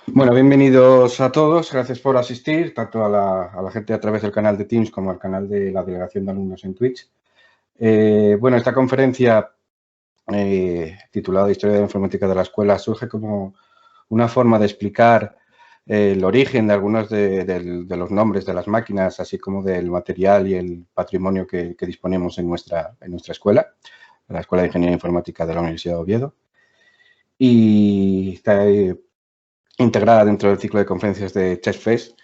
Bueno, bienvenidos a todos. Gracias por asistir, tanto a la gente a través del canal de Teams como al canal de la Delegación de Alumnos en Twitch. Bueno, esta conferencia titulada Historia de la Informática de la Escuela surge como una forma de explicar el origen de algunos de los nombres de las máquinas, así como del material y el patrimonio que disponemos en nuestra escuela, la Escuela de Ingeniería Informática de la Universidad de Oviedo. Y está integrada dentro del ciclo de conferencias de ChessFest.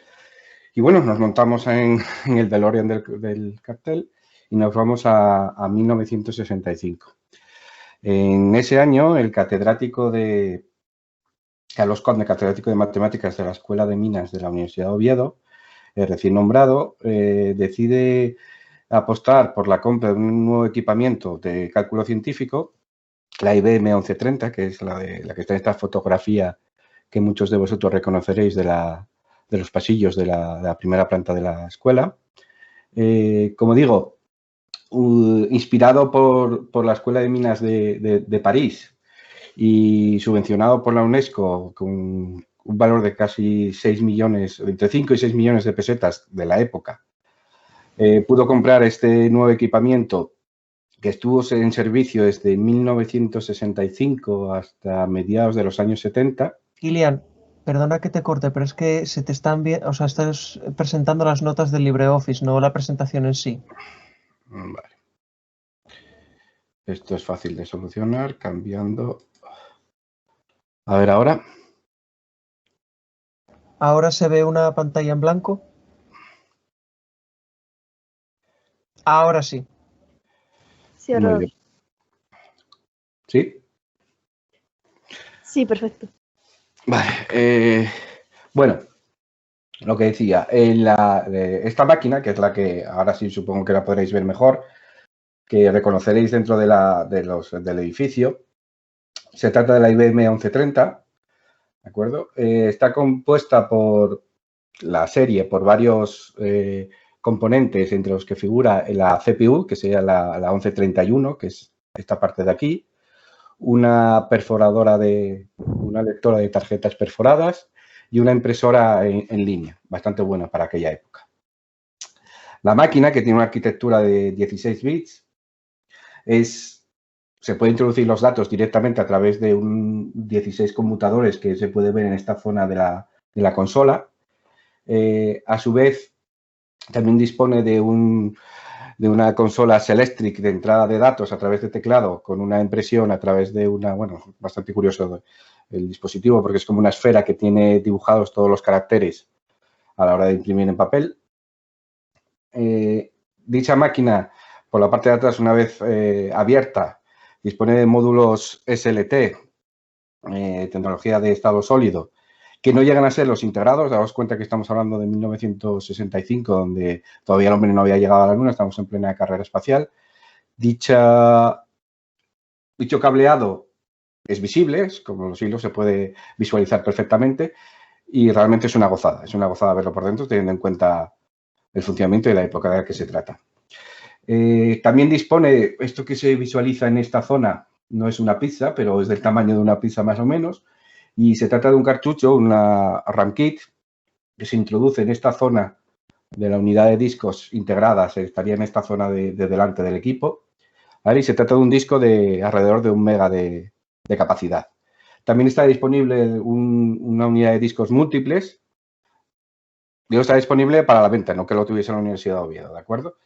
Y bueno, nos montamos en el DeLorean del cartel y nos vamos a 1965. En ese año, el catedrático Carlos Conde, catedrático de matemáticas de la Escuela de Minas de la Universidad de Oviedo, recién nombrado, decide apostar por la compra de un nuevo equipamiento de cálculo científico, la IBM 1130, que es la que está en esta fotografía que muchos de vosotros reconoceréis de los pasillos de la primera planta de la escuela. Como digo, inspirado por la Escuela de Minas de París y subvencionado por la UNESCO con un valor de casi 6 millones, entre 5 y 6 millones de pesetas de la época, pudo comprar este nuevo equipamiento que estuvo en servicio desde 1965 hasta mediados de los años 70. Kilian, perdona que te corte, pero es que se te están o sea, estás presentando las notas del LibreOffice, no la presentación en sí. Vale. Esto es fácil de solucionar cambiando. A ver, ahora. ¿Ahora se ve una pantalla en blanco? Ahora sí. Sí, ahora Muy bien. ¿Sí? Sí, perfecto. Vale. Bueno, lo que decía, esta máquina, que es la que ahora sí supongo que la podréis ver mejor, que reconoceréis dentro del edificio, se trata de la IBM 1130, ¿de acuerdo? Está compuesta por la serie, por varios componentes, entre los que figura la CPU, que sería la 1131, que es esta parte de aquí, una lectora de tarjetas perforadas y una impresora en línea, bastante buena para aquella época. La máquina, que tiene una arquitectura de 16 bits, se puede introducir los datos directamente a través de 16 conmutadores que se puede ver en esta zona de la consola. A su vez, también dispone de una consola Selectric de entrada de datos a través de teclado con una impresión a través de bastante curioso el dispositivo porque es como una esfera que tiene dibujados todos los caracteres a la hora de imprimir en papel. Dicha máquina, por la parte de atrás, una vez abierta, dispone de módulos SLT, tecnología de estado sólido, que no llegan a ser los integrados. Daos cuenta que estamos hablando de 1965, donde todavía el hombre no había llegado a la Luna, estamos en plena carrera espacial. Dicho cableado es visible, como los hilos, se puede visualizar perfectamente y realmente es una gozada verlo por dentro, teniendo en cuenta el funcionamiento y la época de la que se trata. También dispone, esto que se visualiza en esta zona, no es una pizza, pero es del tamaño de una pizza más o menos, y se trata de un cartucho, una RAM kit, que se introduce en esta zona de la unidad de discos integrada, estaría en esta zona de delante del equipo, ¿vale? Y se trata de un disco de alrededor de 1 mega de capacidad. También está disponible una unidad de discos múltiples. Digo, está disponible para la venta, no que lo tuviese en la Universidad de Oviedo, ¿de acuerdo?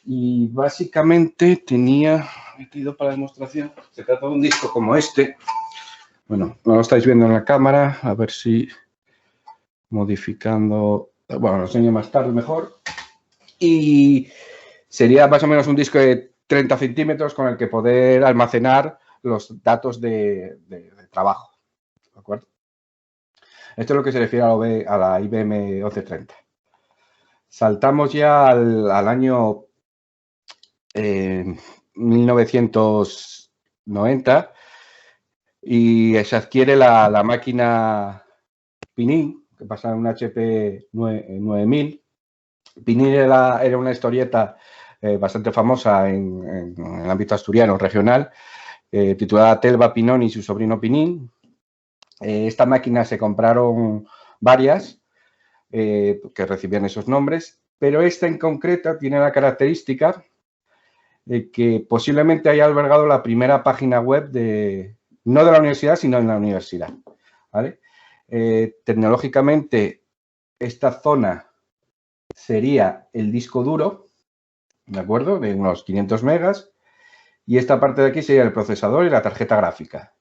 Y básicamente tenía metido para demostración, se trata de un disco como este. Bueno, no lo estáis viendo en la cámara, a ver si modificando, bueno, lo enseño más tarde mejor. Y sería más o menos un disco de 30 centímetros con el que poder almacenar los datos de trabajo, ¿de acuerdo? Esto es lo que se refiere a la IBM 1130. Saltamos ya al año 1990 y se adquiere la máquina Pinin, que pasa en un HP 9000. Pinin era una historieta bastante famosa en el ámbito asturiano regional, titulada Telva Pinón y su sobrino Pinin. Esta máquina se compraron varias que recibían esos nombres, pero esta en concreto tiene la característica de que posiblemente haya albergado la primera página web no de la universidad, sino en la universidad, ¿vale? Tecnológicamente, esta zona sería el disco duro, ¿de acuerdo? De unos 500 megas, y esta parte de aquí sería el procesador y la tarjeta gráfica.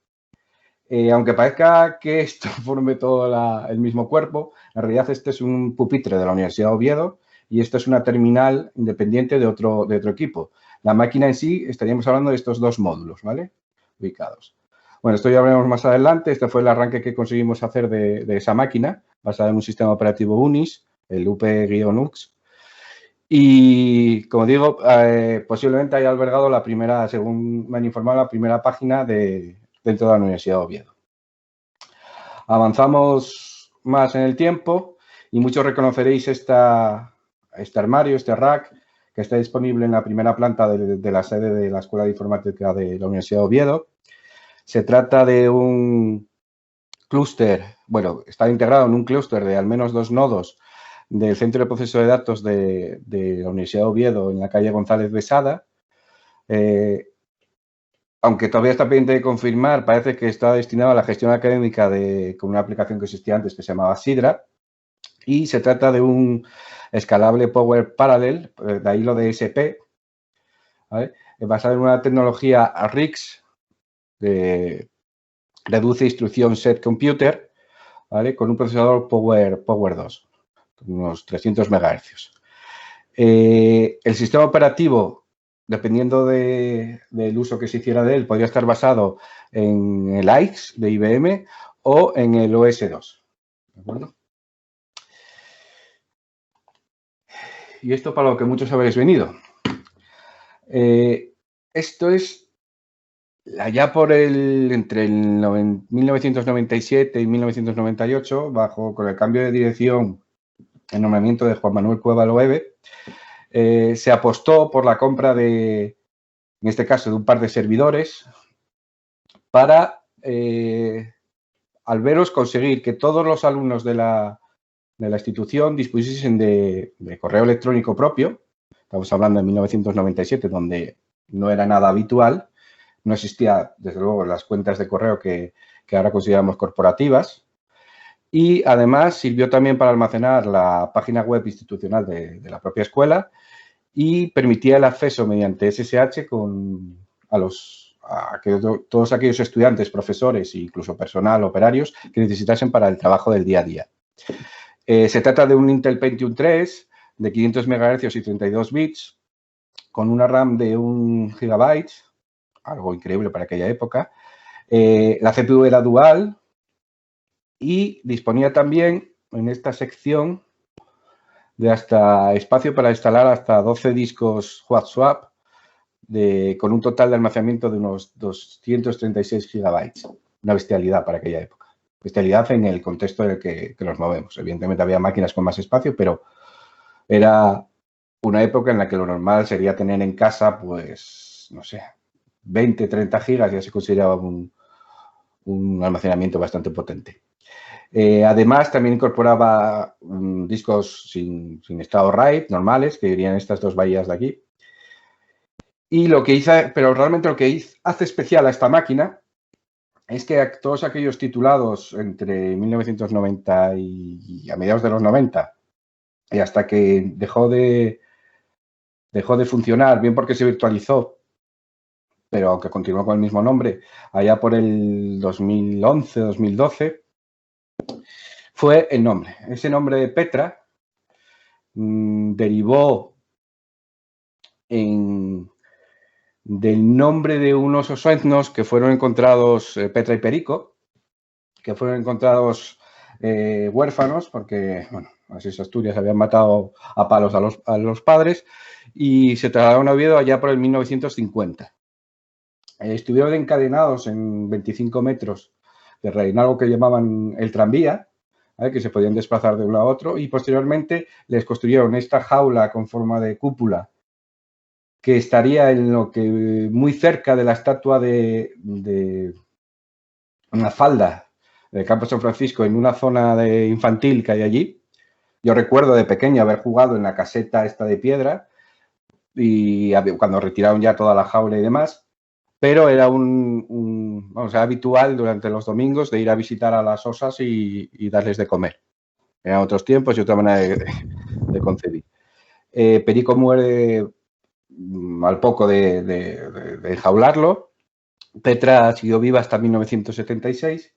Aunque parezca que esto forme todo el mismo cuerpo, en realidad este es un pupitre de la Universidad de Oviedo y esto es una terminal independiente de otro equipo. La máquina en sí, estaríamos hablando de estos dos módulos, ¿vale? Ubicados. Bueno, esto ya veremos más adelante. Este fue el arranque que conseguimos hacer de esa máquina, basada en un sistema operativo UNIX, el UP-UX. Y, como digo, posiblemente haya albergado la primera, según me han informado, la primera página dentro de la Universidad de Oviedo. Avanzamos más en el tiempo y muchos reconoceréis este armario, este rack, que está disponible en la primera planta de la sede de la Escuela de Informática de la Universidad de Oviedo. Se trata de un clúster, bueno, está integrado en un clúster de al menos 2 nodos del Centro de Proceso de Datos de la Universidad de Oviedo en la calle González de Sada. Aunque todavía está pendiente de confirmar, parece que está destinado a la gestión académica con una aplicación que existía antes que se llamaba Sidra. Y se trata de un escalable Power Parallel, de ahí lo de SP, ¿vale? Basado en una tecnología RIX, de Reduce Instruction Set Computer, ¿vale? Con un procesador Power 2, unos 300 MHz. El sistema operativo, dependiendo del uso que se hiciera de él, podría estar basado en el AIX de IBM o en el OS2. ¿De acuerdo? Y esto para lo que muchos habréis venido. Esto es allá entre 1997 y 1998, con el cambio de dirección, el nombramiento de Juan Manuel Cueva Loewe, se apostó por la compra en este caso, de un par de servidores para, al veros, conseguir que todos los alumnos de la institución dispusiesen de correo electrónico propio. Estamos hablando de 1997, donde no era nada habitual. No existía, desde luego, las cuentas de correo que ahora consideramos corporativas. Y, además, sirvió también para almacenar la página web institucional de la propia escuela y permitía el acceso mediante SSH a todos aquellos estudiantes, profesores e incluso personal, operarios, que necesitasen para el trabajo del día a día. Se trata de un Intel Pentium 3 de 500 MHz y 32 bits, con una RAM de 1 GB, algo increíble para aquella época. La CPU era dual y disponía también en esta sección de hasta espacio para instalar hasta 12 discos WhatsApp con un total de almacenamiento de unos 236 GB. Una bestialidad para aquella época. Bestialidad en el contexto en el que nos movemos. Evidentemente había máquinas con más espacio, pero era una época en la que lo normal sería tener en casa, pues, no sé, 20, 30 gigas, ya se consideraba un almacenamiento bastante potente. Además, también incorporaba discos sin estado RAID, normales, que irían estas dos bahías de aquí. Y pero realmente lo que hace especial a esta máquina es que todos aquellos titulados entre 1990 y a mediados de los 90 y hasta que dejó de funcionar, bien porque se virtualizó, pero aunque continuó con el mismo nombre, allá por el 2011, 2012, fue el nombre. Ese nombre de Petra derivó del nombre de unos osueños que fueron encontrados, Petra y Perico, que fueron encontrados huérfanos porque, bueno, las Asturias habían matado a palos a los padres y se trasladaron a Oviedo allá por el 1950. Estuvieron encadenados en 25 metros en algo que llamaban el tranvía, ¿vale? Que se podían desplazar de un lado a otro, y posteriormente les construyeron esta jaula con forma de cúpula que estaría muy cerca de la estatua de una falda del campo de San Francisco, en una zona de infantil que hay allí. Yo recuerdo de pequeño haber jugado en la caseta esta de piedra y cuando retiraron ya toda la jaula y demás, pero era vamos, era habitual durante los domingos de ir a visitar a las osas y darles de comer. Eran otros tiempos y otra manera de concebir. Perico muere al poco de enjaularlo. Petra siguió viva hasta 1976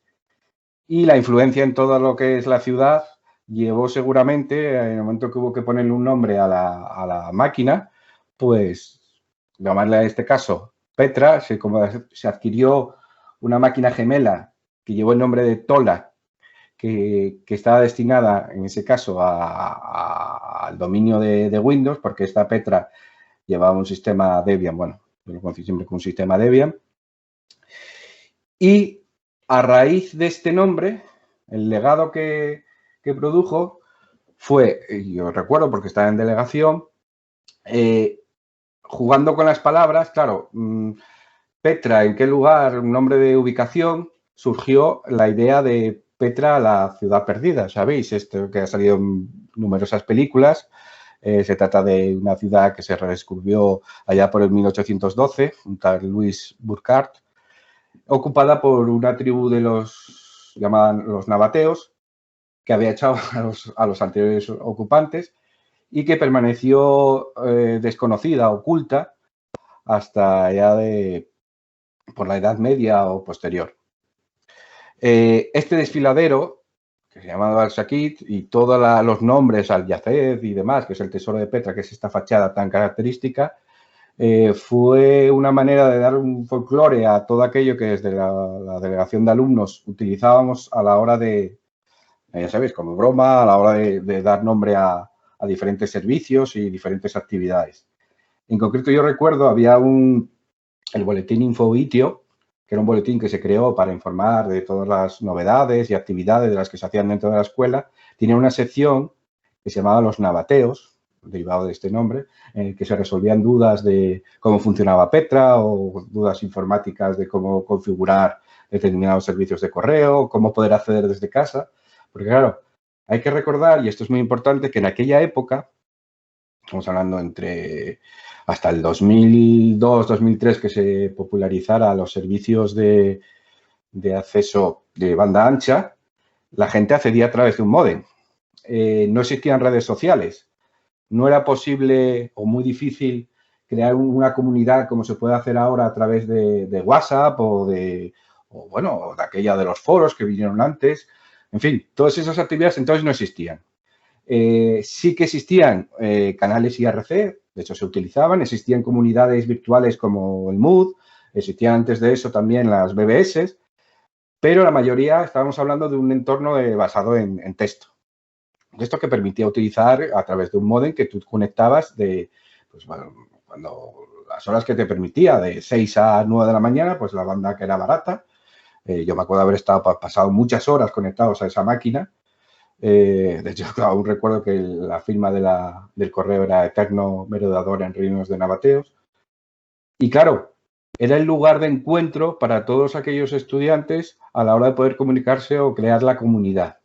y la influencia en todo lo que es la ciudad llevó seguramente, en el momento que hubo que ponerle un nombre a la máquina, pues llamarle a este caso Petra, se adquirió una máquina gemela que llevó el nombre de Tola, que estaba destinada, en ese caso, al dominio de Windows, porque esta Petra llevaba un sistema Debian, bueno, yo lo conocí siempre con un sistema Debian. Y a raíz de este nombre, el legado que produjo fue, yo recuerdo porque estaba en delegación, jugando con las palabras, claro, Petra, ¿en qué lugar? Un nombre de ubicación, surgió la idea de Petra, la ciudad perdida, ¿sabéis? Esto que ha salido en numerosas películas. Se trata de una ciudad que se redescubrió allá por el 1812, un tal Louis Burckhardt, ocupada por una tribu de los llamaban los nabateos, que había echado a los anteriores ocupantes y que permaneció desconocida, oculta, hasta ya por la Edad Media o posterior. Este desfiladero, que se llamaba Al-Shaqit, y todos los nombres, Al-Yazed y demás, que es el tesoro de Petra, que es esta fachada tan característica, fue una manera de dar un folclore a todo aquello que desde la delegación de alumnos utilizábamos a la hora de, ya sabéis, como broma, a la hora de dar nombre a diferentes servicios y diferentes actividades. En concreto, yo recuerdo, había el boletín Infovitio, que era un boletín que se creó para informar de todas las novedades y actividades de las que se hacían dentro de la escuela. Tenía una sección que se llamaba Los Nabateos, derivado de este nombre, en el que se resolvían dudas de cómo funcionaba Petra o dudas informáticas de cómo configurar determinados servicios de correo, cómo poder acceder desde casa. Porque claro, hay que recordar, y esto es muy importante, que en aquella época, estamos hablando hasta el 2002-2003 que se popularizara los servicios de acceso de banda ancha, la gente accedía a través de un módem. No existían redes sociales. No era posible o muy difícil crear una comunidad como se puede hacer ahora a través de WhatsApp o de aquella de los foros que vinieron antes. En fin, todas esas actividades entonces no existían. Sí que existían canales IRC, de hecho se utilizaban, existían comunidades virtuales como el Mood, existían antes de eso también las BBS, pero la mayoría estábamos hablando de un entorno basado en texto. Esto que permitía utilizar a través de un módem que tú conectabas cuando las horas que te permitía, de 6 a 9 de la mañana, pues la banda que era barata. Yo me acuerdo de haber pasado muchas horas conectados a esa máquina. De hecho, aún recuerdo que la firma del correo era eterno merodeador en reinos de nabateos. Y claro, era el lugar de encuentro para todos aquellos estudiantes a la hora de poder comunicarse o crear la comunidad.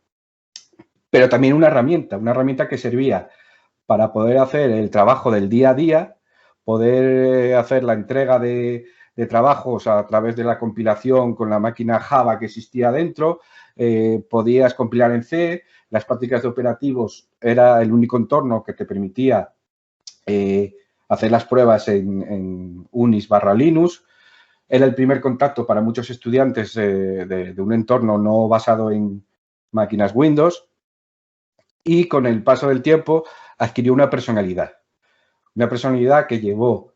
Pero también una herramienta que servía para poder hacer el trabajo del día a día, poder hacer la entrega de trabajos a través de la compilación con la máquina Java que existía dentro, podías compilar en C, las prácticas de operativos era el único entorno que te permitía hacer las pruebas en Unis/Linux. Era el primer contacto para muchos estudiantes de un entorno no basado en máquinas Windows. Y con el paso del tiempo adquirió una personalidad que llevó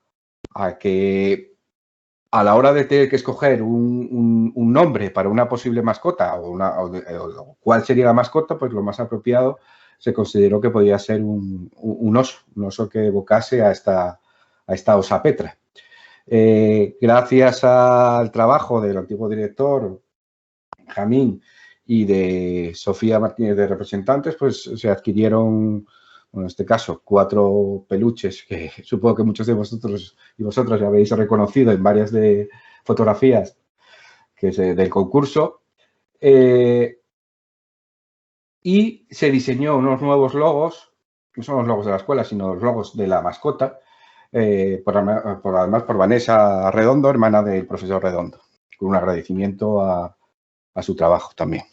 a que a la hora de tener que escoger un nombre para una posible mascota o cuál sería la mascota, pues lo más apropiado se consideró que podía ser un oso que evocase a esta osa Petra. Gracias al trabajo del antiguo director Jamín y de Sofía Martínez de representantes, pues se adquirieron, en este caso, 4 peluches que supongo que muchos de vosotros y vosotras ya habéis reconocido en varias de fotografías del concurso. Y se diseñó unos nuevos logos, no son los logos de la escuela, sino los logos de la mascota, además por Vanessa Redondo, hermana del profesor Redondo, con un agradecimiento a su trabajo también.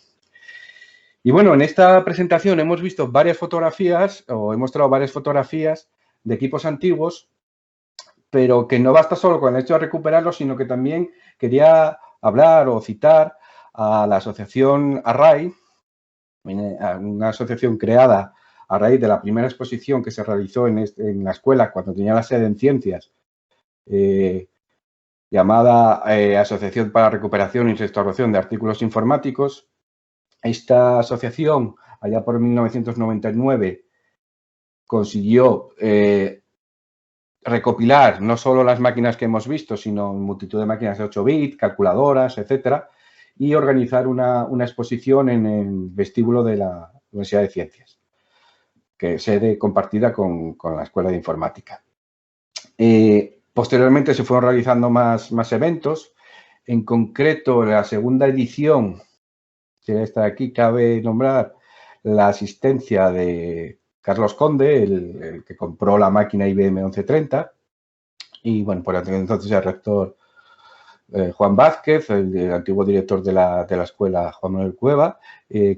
Y bueno, en esta presentación hemos visto varias fotografías, o he mostrado varias fotografías de equipos antiguos, pero que no basta solo con el hecho de recuperarlos, sino que también quería hablar o citar a la asociación Array, una asociación creada a raíz de la primera exposición que se realizó en la escuela cuando tenía la sede en Ciencias, llamada Asociación para la Recuperación y Restauración de Artículos Informáticos. Esta asociación, allá por 1999, consiguió recopilar no solo las máquinas que hemos visto, sino multitud de máquinas de 8 bits, calculadoras, etcétera, y organizar una exposición en el vestíbulo de la Universidad de Ciencias, que es sede compartida con la Escuela de Informática. Posteriormente se fueron realizando más eventos. En concreto, la segunda edición, que esta de aquí, cabe nombrar la asistencia de Carlos Conde, el que compró la máquina IBM 1130, y bueno, por entonces el rector Juan Vázquez, el antiguo director de la escuela Juan Manuel Cueva,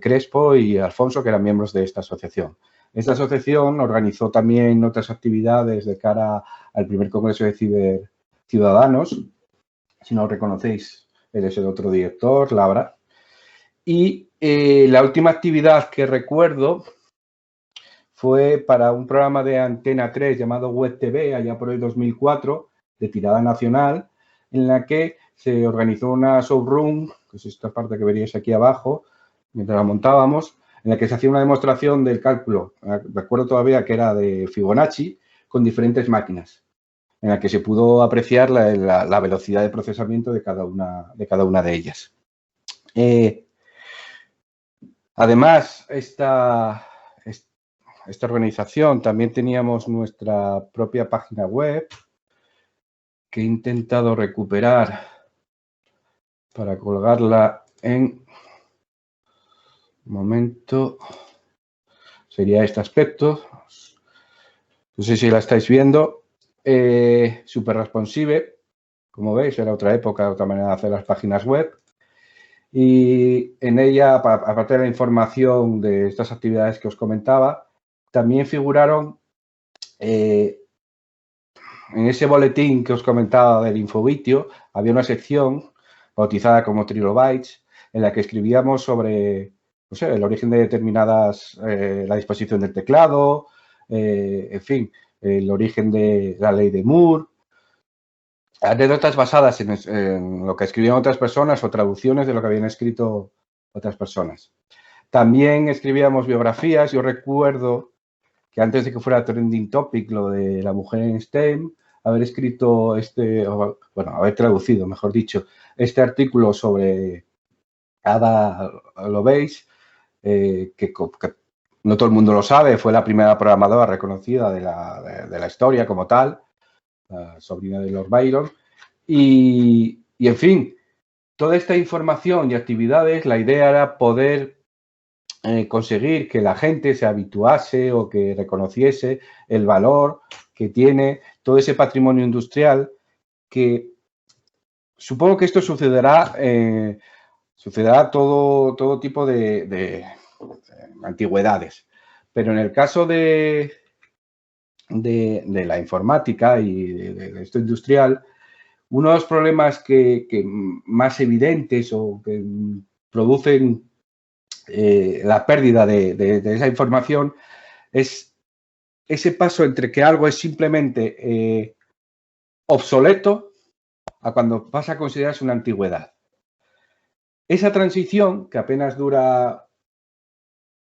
Crespo y Alfonso, que eran miembros de esta asociación. Esta asociación organizó también otras actividades de cara al primer Congreso de Ciberciudadanos. Si no lo reconocéis, eres el otro director, Labra. Y la última actividad que recuerdo fue para un programa de Antena 3 llamado Web TV, allá por el 2004, de tirada nacional, en la que se organizó una showroom, que es esta parte que veríais aquí abajo, mientras la montábamos, en la que se hacía una demostración del cálculo, recuerdo todavía que era de Fibonacci, con diferentes máquinas, en la que se pudo apreciar la velocidad de procesamiento de cada una de ellas. Además, esta organización también teníamos nuestra propia página web, que he intentado recuperar para colgarla en un momento. Sería este aspecto. No sé si la estáis viendo. Super responsive. Como veis, era otra época, otra manera de hacer las páginas web. Y en ella, aparte de la información de estas actividades que os comentaba, también figuraron en ese boletín que os comentaba del Infovitio, había una sección bautizada como Trilobytes, en la que escribíamos sobre, no sé, el origen de determinadas, la disposición del teclado, en fin, el origen de la ley de Moore, anécdotas basadas en lo que escribían otras personas o traducciones de lo que habían escrito otras personas. También escribíamos biografías. Yo recuerdo que antes de que fuera trending topic lo de la mujer en STEM, haber escrito haber traducido, mejor dicho, este artículo sobre Ada Lovelace, que no todo el mundo lo sabe, fue la primera programadora reconocida de la historia como tal, la sobrina de Lord Byron. Y en fin, toda esta información y actividades, la idea era poder conseguir que la gente se habituase o que reconociese el valor que tiene todo ese patrimonio industrial, que supongo que esto sucederá todo tipo de antigüedades. Pero en el caso de la informática y de esto industrial, uno de los problemas que más evidentes o que producen la pérdida de esa información es ese paso entre que algo es simplemente obsoleto a cuando pasa a considerarse una antigüedad. Esa transición, que apenas dura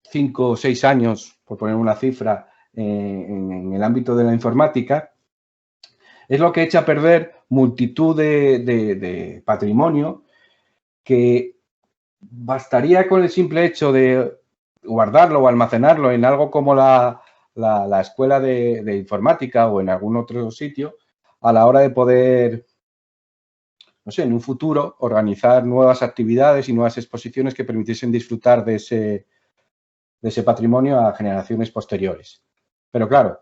5 o 6 años, por poner una cifra, en el ámbito de la informática, es lo que echa a perder multitud de patrimonio que bastaría con el simple hecho de guardarlo o almacenarlo en algo como la escuela de informática o en algún otro sitio a la hora de poder no sé, en un futuro organizar nuevas actividades y nuevas exposiciones que permitiesen disfrutar de ese patrimonio a generaciones posteriores. Pero claro,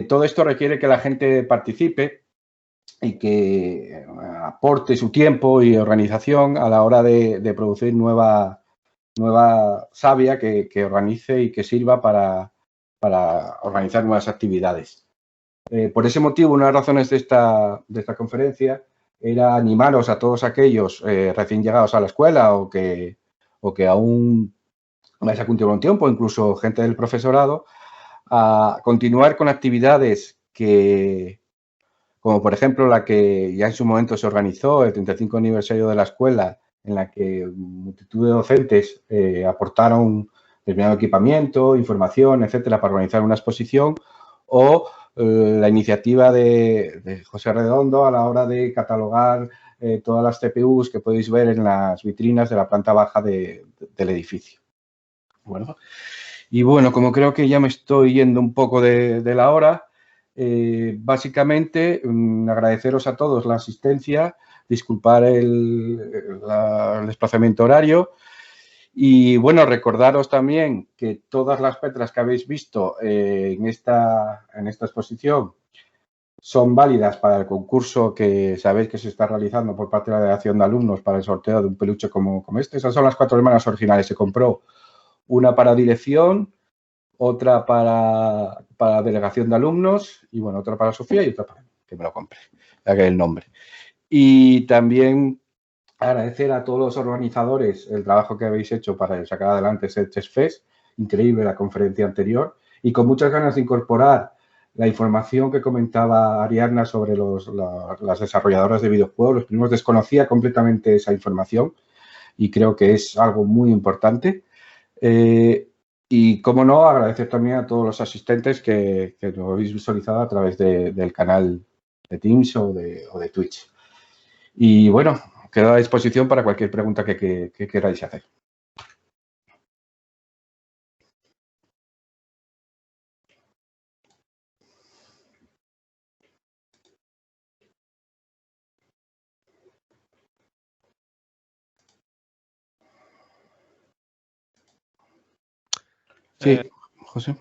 todo esto requiere que la gente participe y que aporte su tiempo y organización a la hora de producir nueva savia que organice y que sirva para organizar nuevas actividades. Por ese motivo, una de las razones de esta conferencia era animaros a todos aquellos recién llegados a la escuela o que aún vais a continuar un tiempo, incluso gente del profesorado, a continuar con actividades como por ejemplo la que ya en su momento se organizó, el 35 aniversario de la escuela, en la que multitud de docentes aportaron determinado equipamiento, información, etcétera, para organizar una exposición, o la iniciativa de José Redondo a la hora de catalogar todas las CPUs que podéis ver en las vitrinas de la planta baja del edificio. Bueno, y bueno, como creo que ya me estoy yendo un poco de la hora, básicamente agradeceros a todos la asistencia, disculpar el desplazamiento horario y bueno, recordaros también que todas las petras que habéis visto en esta exposición son válidas para el concurso que sabéis que se está realizando por parte de la delegación de alumnos para el sorteo de un peluche como este. Esas son las 4 hermanas originales. Se compró una para dirección, otra para delegación de alumnos y, bueno, otra para Sofía y otra para mí, que me lo compré, ya que el nombre. Y también agradecer a todos los organizadores el trabajo que habéis hecho para sacar adelante Sitges Fest. Increíble la conferencia anterior y con muchas ganas de incorporar la información que comentaba Ariadna sobre las desarrolladoras de videojuegos. Los primos desconocía completamente esa información y creo que es algo muy importante. Y, como no, agradecer también a todos los asistentes que lo habéis visualizado a través del canal de Teams o de Twitch. Y, bueno, quedo a disposición para cualquier pregunta que queráis hacer. Sí, José.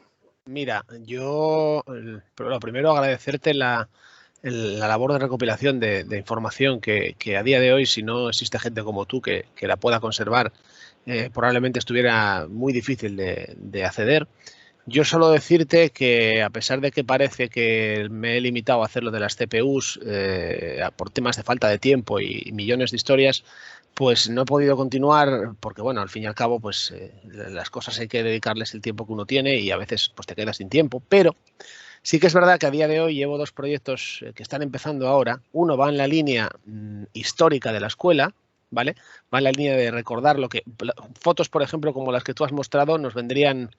Mira, yo lo primero agradecerte la labor de recopilación de información que a día de hoy, si no existe gente como tú que la pueda conservar, probablemente estuviera muy difícil de acceder. Yo solo decirte que, a pesar de que parece que me he limitado a hacer lo de las CPUs por temas de falta de tiempo y millones de historias, pues no he podido continuar porque, bueno, al fin y al cabo, pues las cosas hay que dedicarles el tiempo que uno tiene y a veces pues te quedas sin tiempo. Pero sí que es verdad que a día de hoy llevo 2 proyectos que están empezando ahora. Uno va en la línea histórica de la escuela, ¿vale? Va en la línea de recordar lo que... Fotos, por ejemplo, como las que tú has mostrado, nos vendrían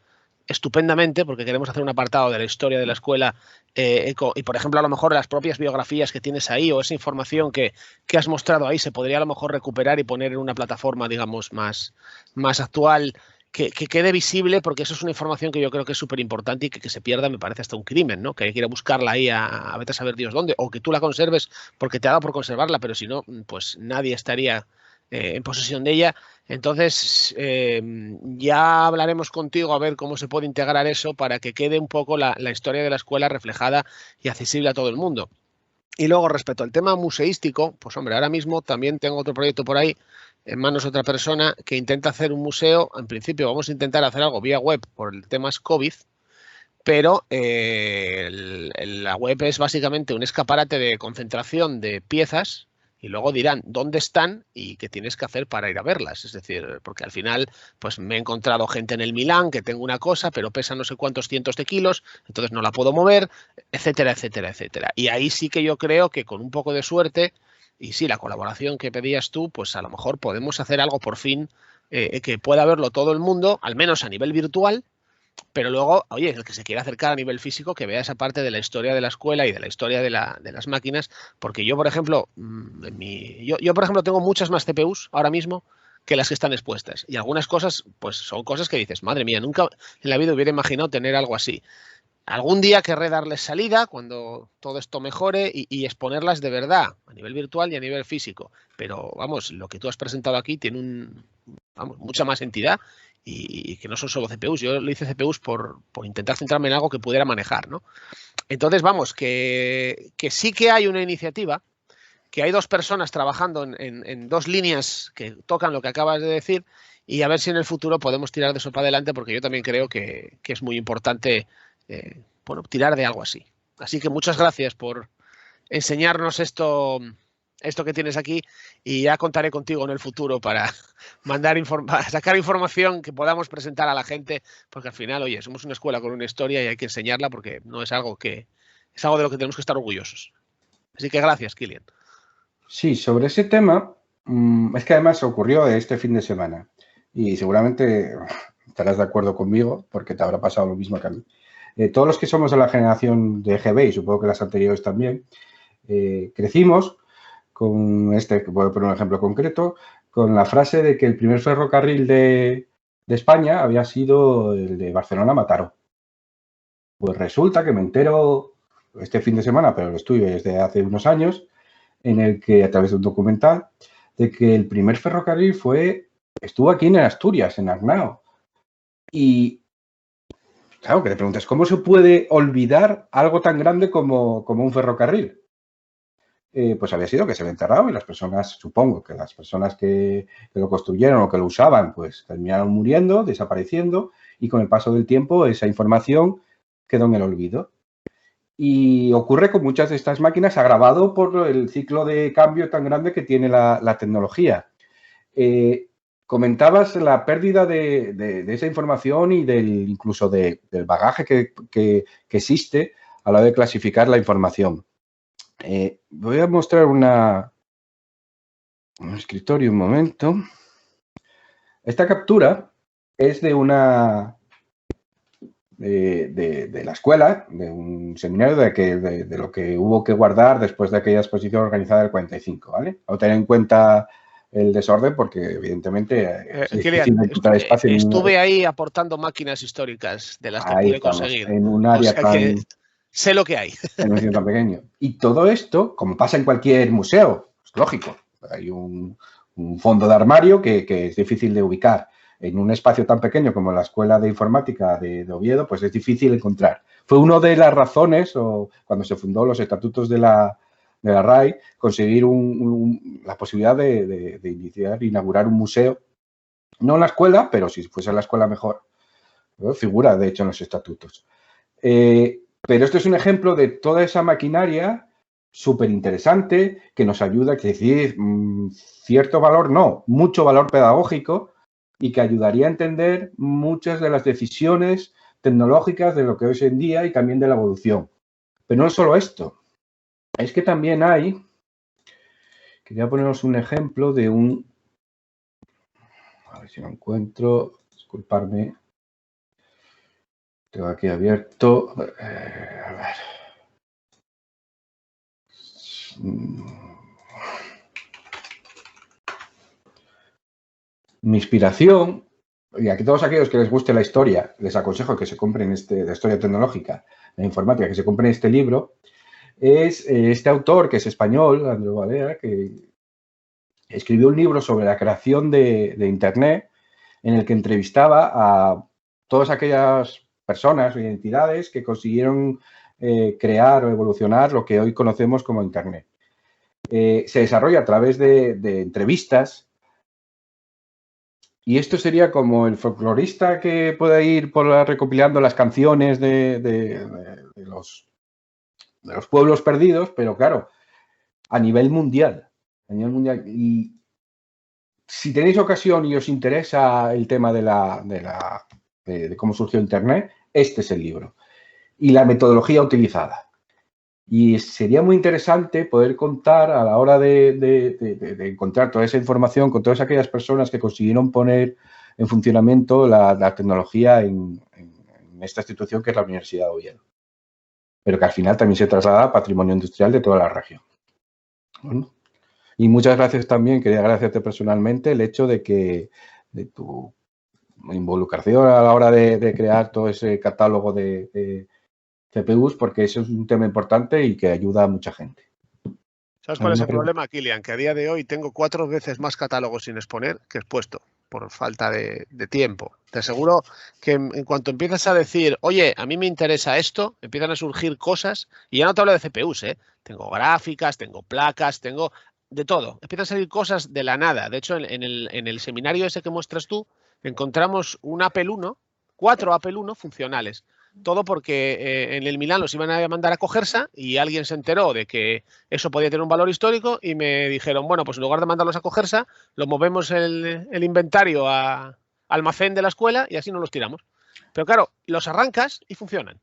estupendamente porque queremos hacer un apartado de la historia de la escuela y, por ejemplo, a lo mejor las propias biografías que tienes ahí o esa información que has mostrado ahí se podría a lo mejor recuperar y poner en una plataforma, digamos, más actual, que quede visible, porque eso es una información que yo creo que es súper importante y que se pierda me parece hasta un crimen, ¿no? Que hay que ir a buscarla ahí a vete a saber Dios dónde, o que tú la conserves porque te ha dado por conservarla, pero si no, pues nadie estaría en posesión de ella. Entonces, ya hablaremos contigo a ver cómo se puede integrar eso para que quede un poco la historia de la escuela reflejada y accesible a todo el mundo. Y luego, respecto al tema museístico, pues hombre, ahora mismo también tengo otro proyecto por ahí, en manos de otra persona, que intenta hacer un museo. En principio vamos a intentar hacer algo vía web por el tema COVID, pero la web es básicamente un escaparate de concentración de piezas y luego dirán dónde están y qué tienes que hacer para ir a verlas. Es decir, porque al final pues me he encontrado gente en el Milán que tengo una cosa, pero pesa no sé cuántos cientos de kilos, entonces no la puedo mover, etcétera, etcétera, etcétera. Y ahí sí que yo creo que con un poco de suerte, y sí, la colaboración que pedías tú, pues a lo mejor podemos hacer algo por fin que pueda verlo todo el mundo, al menos a nivel virtual. Pero luego, oye, el que se quiera acercar a nivel físico, que vea esa parte de la historia de la escuela y de la historia de las máquinas, porque yo, por ejemplo, yo, por ejemplo, tengo muchas más CPUs ahora mismo que las que están expuestas. Y algunas cosas, pues son cosas que dices, madre mía, nunca en la vida hubiera imaginado tener algo así. algún día querré darles salida cuando todo esto mejore y exponerlas de verdad, a nivel virtual y a nivel físico. Pero vamos, lo que tú has presentado aquí tiene mucha más entidad y que no son solo CPUs. Yo lo hice CPUs por intentar centrarme en algo que pudiera manejar, ¿no? Entonces, vamos, que sí que hay una iniciativa, que hay dos personas trabajando en dos líneas que tocan lo que acabas de decir, y a ver si en el futuro podemos tirar de eso para adelante, porque yo también creo que es muy importante bueno, tirar de algo así. Así que muchas gracias por enseñarnos esto que tienes aquí, y ya contaré contigo en el futuro para sacar información que podamos presentar a la gente, porque al final, oye, somos una escuela con una historia y hay que enseñarla, porque no es algo es algo de lo que tenemos que estar orgullosos. Así que gracias, Kilian. Sí, sobre ese tema, es que además ocurrió este fin de semana y seguramente estarás de acuerdo conmigo porque te habrá pasado lo mismo que a mí. Todos los que somos de la generación de EGB, y supongo que las anteriores también, crecimos con voy a poner un ejemplo concreto, con la frase de que el primer ferrocarril de España había sido el de Barcelona a Mataró. Pues resulta que me entero este fin de semana, pero lo estuve desde hace unos años, en el que, a través de un documental, de que el primer ferrocarril estuvo aquí en Asturias, en Arnao. Y claro, que te preguntas, ¿cómo se puede olvidar algo tan grande como un ferrocarril? Pues había sido que se había enterrado y las personas, supongo que las personas que lo construyeron o que lo usaban, pues terminaron muriendo, desapareciendo, y con el paso del tiempo esa información quedó en el olvido. Y ocurre con muchas de estas máquinas, agravado por el ciclo de cambio tan grande que tiene la tecnología. Comentabas la pérdida de esa información y incluso del bagaje que existe a la hora de clasificar la información. Voy a mostrar un escritorio un momento. Esta captura es de de la escuela, de un seminario de lo que hubo que guardar después de aquella exposición organizada del 45, ¿vale? O tener en cuenta el desorden porque, evidentemente, es difícil encontrar espacio. Estuve ahí aportando máquinas históricas de las que pude conseguir. En un área que sé lo que hay. En un sitio tan pequeño. Y todo esto, como pasa en cualquier museo, es lógico. Hay un fondo de armario que es difícil de ubicar. En un espacio tan pequeño como la Escuela de Informática de Oviedo, pues es difícil encontrar. Fue una de las razones, cuando se fundó los estatutos de la RAI, conseguir la posibilidad de inaugurar un museo. No en la escuela, pero si fuese la escuela mejor. Figura, de hecho, en los estatutos. Pero esto es un ejemplo de toda esa maquinaria súper interesante que nos ayuda a decir cierto valor, no, mucho valor pedagógico, y que ayudaría a entender muchas de las decisiones tecnológicas de lo que es hoy en día y también de la evolución. Pero no es solo esto, es que también quería poneros un ejemplo de a ver si lo encuentro, disculparme, tengo aquí abierto, a ver. Mi inspiración, y a todos aquellos que les guste la historia, les aconsejo que se compren la historia tecnológica, la informática, que se compren este libro, es este autor que es español, Andreu Balea, que escribió un libro sobre la creación de Internet, en el que entrevistaba a todas aquellas personas o identidades que consiguieron crear o evolucionar lo que hoy conocemos como Internet. Se desarrolla a través de entrevistas. Y esto sería como el folclorista que puede ir recopilando las canciones de los pueblos perdidos, pero claro, a nivel mundial. Y si tenéis ocasión y os interesa el tema de cómo surgió Internet, este es el libro. Y la metodología utilizada. Y sería muy interesante poder contar a la hora de encontrar toda esa información con todas aquellas personas que consiguieron poner en funcionamiento la tecnología en esta institución que es la Universidad de Oviedo. Pero que al final también se traslada a patrimonio industrial de toda la región. Bueno, y muchas gracias también, quería agradecerte personalmente el hecho de tu involucración a la hora de crear todo ese catálogo de CPUs porque eso es un tema importante y que ayuda a mucha gente. ¿Sabes cuál es el problema, Kilian? Que a día de hoy tengo 4 veces más catálogos sin exponer que expuesto, por falta de tiempo. Te aseguro que en cuanto empiezas a decir, oye, a mí me interesa esto, empiezan a surgir cosas, y ya no te hablo de CPUs, ¿eh? Tengo gráficas, tengo placas, tengo de todo. Empiezan a salir cosas de la nada. De hecho, en el seminario ese que muestras tú, encontramos un Apple 1, 4 Apple 1 funcionales. Todo porque en el Milán los iban a mandar a cogerse y alguien se enteró de que eso podía tener un valor histórico y me dijeron, bueno, pues en lugar de mandarlos a cogerse, lo movemos el inventario a almacén de la escuela y así no los tiramos. Pero claro, los arrancas y funcionan.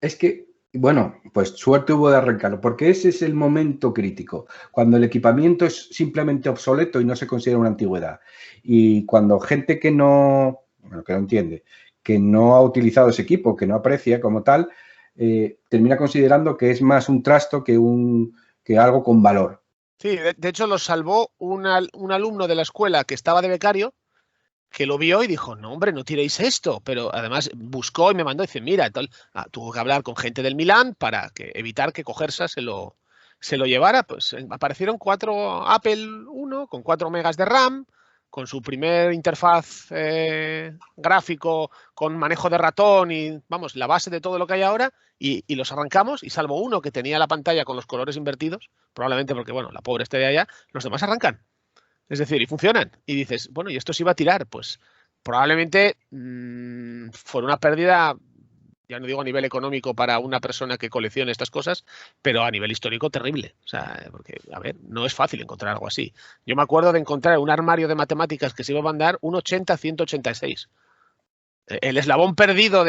Es que, bueno, pues suerte hubo de arrancarlo, porque ese es el momento crítico, cuando el equipamiento es simplemente obsoleto y no se considera una antigüedad. Y cuando gente que no entiende, que no ha utilizado ese equipo, que no aprecia como tal, termina considerando que es más un trasto que algo con valor. Sí, de hecho los salvó un alumno de la escuela que estaba de becario, que lo vio y dijo, no, hombre, no tiréis esto. Pero además buscó y me mandó y dice, mira, tuvo que hablar con gente del Milán para evitar que Cogersa se lo llevara. Pues aparecieron 4 Apple 1 con 4 megas de RAM, con su primer interfaz gráfico, con manejo de ratón y, vamos, la base de todo lo que hay ahora, y los arrancamos, y salvo uno que tenía la pantalla con los colores invertidos, probablemente porque, bueno, la pobre esté de allá, los demás arrancan. Es decir, y funcionan. Y dices, bueno, ¿y esto se iba a tirar? Pues probablemente fue una pérdida, ya no digo a nivel económico para una persona que coleccione estas cosas, pero a nivel histórico terrible. O sea, porque, a ver, no es fácil encontrar algo así. Yo me acuerdo de encontrar un armario de matemáticas que se iba a mandar un 80-186. El eslabón perdido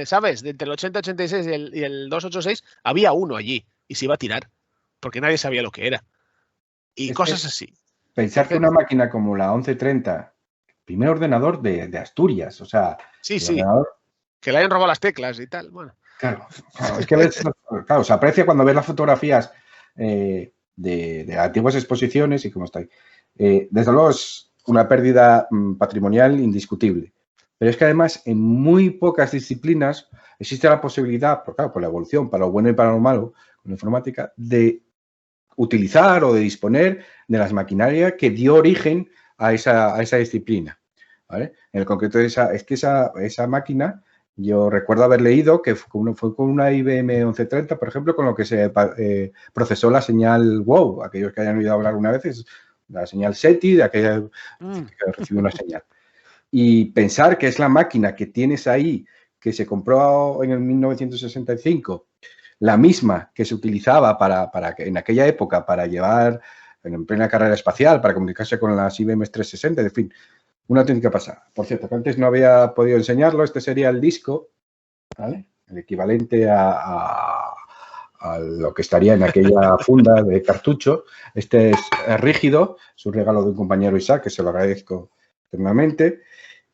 ¿sabes? Entre el 80-86 y el 286, había uno allí y se iba a tirar, porque nadie sabía lo que era. Y cosas así. Pensar que una máquina como la 1130, primer ordenador de Asturias, o sea... Sí, ordenador... que le hayan robado las teclas y tal, bueno. Claro, es que claro, se aprecia cuando ves las fotografías de antiguas exposiciones y cómo está ahí. Desde luego es una pérdida patrimonial indiscutible. Pero es que además en muy pocas disciplinas existe la posibilidad, por la evolución, para lo bueno y para lo malo, con la informática, de utilizar o de disponer de las maquinarias que dio origen a esa disciplina, ¿vale? En el concreto esa máquina, yo recuerdo haber leído que fue con una IBM 1130, por ejemplo, con lo que se procesó la señal WOW, aquellos que hayan oído hablar una vez, la señal SETI, de aquella que recibió una señal. Y pensar que es la máquina que tienes ahí, que se compró en el 1965, la misma que se utilizaba para en aquella época para llevar en plena carrera espacial, para comunicarse con las IBM 360, en fin, una auténtica pasada. Por cierto, que antes no había podido enseñarlo, este sería el disco, ¿vale? El equivalente a lo que estaría en aquella funda de cartucho. Este es rígido, es un regalo de un compañero Isaac, que se lo agradezco eternamente.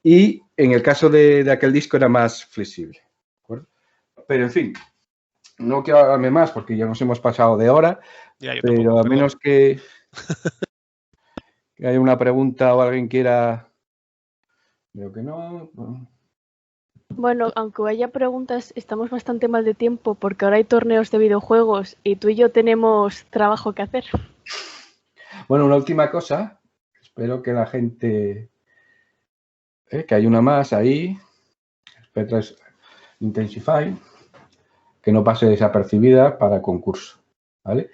Y en el caso de aquel disco era más flexible, ¿de acuerdo? Pero, en fin, no quiero hablarme más porque ya nos hemos pasado de hora, pero a menos que haya una pregunta o alguien quiera... Creo que no. Bueno, aunque haya preguntas, estamos bastante mal de tiempo porque ahora hay torneos de videojuegos y tú y yo tenemos trabajo que hacer. Bueno, una última cosa. Espero que la gente... que hay una más ahí. Petra Intensify. Que no pase desapercibida para el concurso, ¿vale?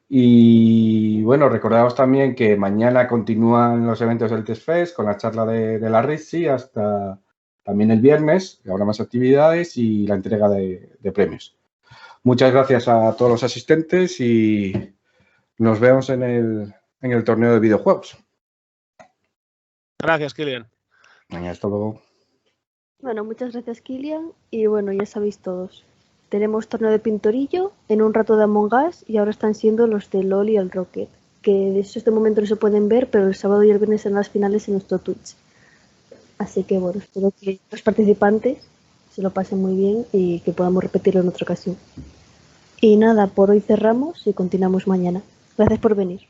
Y bueno, recordaos también que mañana continúan los eventos del TestFest con la charla de la RISI hasta también el viernes, que habrá más actividades y la entrega de premios. Muchas gracias a todos los asistentes y nos vemos en el torneo de videojuegos. Gracias, Kilian. Hasta luego. Bueno, muchas gracias, Kilian. Y bueno, ya sabéis todos. Tenemos torneo de Pintorillo, en un rato de Among Us y ahora están siendo los de LOL y el Rocket. Que de eso este momento no se pueden ver, pero el sábado y el viernes serán las finales en nuestro Twitch. Así que bueno, espero que los participantes se lo pasen muy bien y que podamos repetirlo en otra ocasión. Y nada, por hoy cerramos y continuamos mañana. Gracias por venir.